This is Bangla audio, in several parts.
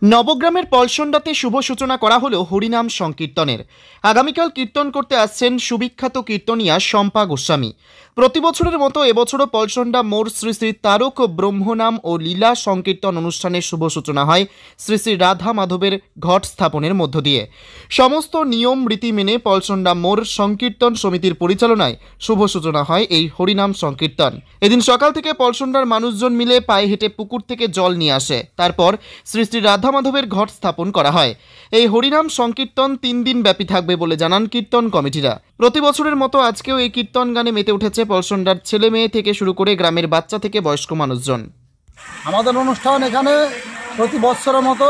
নবগ্রামের পলসন্ডাতে শুভ সূচনা করা হলো হরিনাম সংকীর্তনের। আগামীকাল কীর্তন করতে আসছেন সুবিখ্যাত কীর্তনিয়া শম্পা গোস্বামী। প্রতি বছরের মতো এবছরও পলসন্ডা মোড় শ্রী শ্রী তারক ব্রহ্মনাম ও লীলা সংকীর্তন অনুষ্ঠানের শুভ সূচনা হয় শ্রী শ্রী রাধা মাধবের ঘট স্থাপনের মধ্য দিয়ে। সমস্ত নিয়ম রীতি মেনে পলসন্ডা মোড় সংকীর্তন সমিতির পরিচালনায় শুভ সূচনা হয় এই হরিনাম সংকীর্তন। এদিন সকাল থেকে পলসন্ডার মানুষজন মিলে পায়ে হেঁটে পুকুর থেকে জল নিয়ে আসে। তারপর শ্রী শ্রী রাধা মাধবের ঘট স্থাপন করা হয়। এই হরিনাম সংকীর্তন 3 দিন ব্যাপী থাকবে বলে জানান কীর্তন কমিটিরা। প্রতি বছরের মতো আজকেও এই কীর্তন গানে মেতে উঠেছে পলসন্ডার ছেলে মেয়ে থেকে শুরু করে গ্রামের বাচ্চা থেকে বয়স্ক মানুষজন। আমাদের অনুষ্ঠান এখানে প্রতি বছরের মতো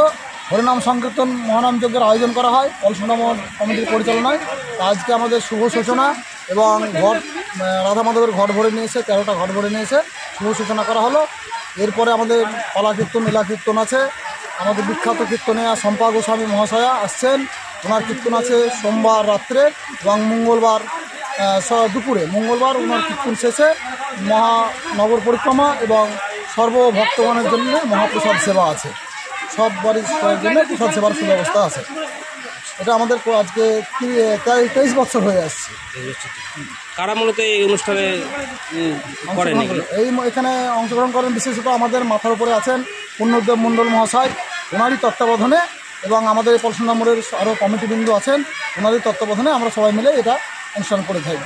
হরিনাম সংকীর্তন মহানাম যজ্ঞের আয়োজন করা হয় পলসন্ডা কমিটির পরিচালনায়। আজকে আমাদের শুভ সূচনা এবং ঘট রাধা মাধবের ঘট ভরে নিয়েছে, 13টা ঘট ভরে নিয়েছে, শুভ সূচনা করা হলো। এরপরে আমাদের পালা কীর্তন লীলা কীর্তন আছে। আমাদের বিখ্যাত কীর্তনিয়া শম্পা গোস্বামী মহাশয়া আসছেন, ওনার কীর্তন আছে সোমবার রাত্রে এবং মঙ্গলবার দুপুরে। মঙ্গলবার ওনার কীর্তন শেষে মহানগর পরিক্রমা এবং সর্বভক্তগণের জন্য মহাপ্রসাদ সেবা আছে। সব বাড়ির জন্য প্রসাদ সেবার সুব্যবস্থা আছে। এটা আমাদের আজকে 23 বছর হয়ে আসছে। কারা মূলত এই অনুষ্ঠানে এখানে অংশগ্রহণ করেন বিশেষত আমাদের মাথার উপরে আছেন পূর্ণদেব মণ্ডল মহাশয়, ওনারই তত্ত্বাবধানে, এবং আমাদের এই পলসন্ডা মোড়ের আরও কমিটিবৃন্দ আছেন, ওনারই তত্ত্বাবধানে আমরা সবাই মিলে এটা অনুষ্ঠান করে থাকি।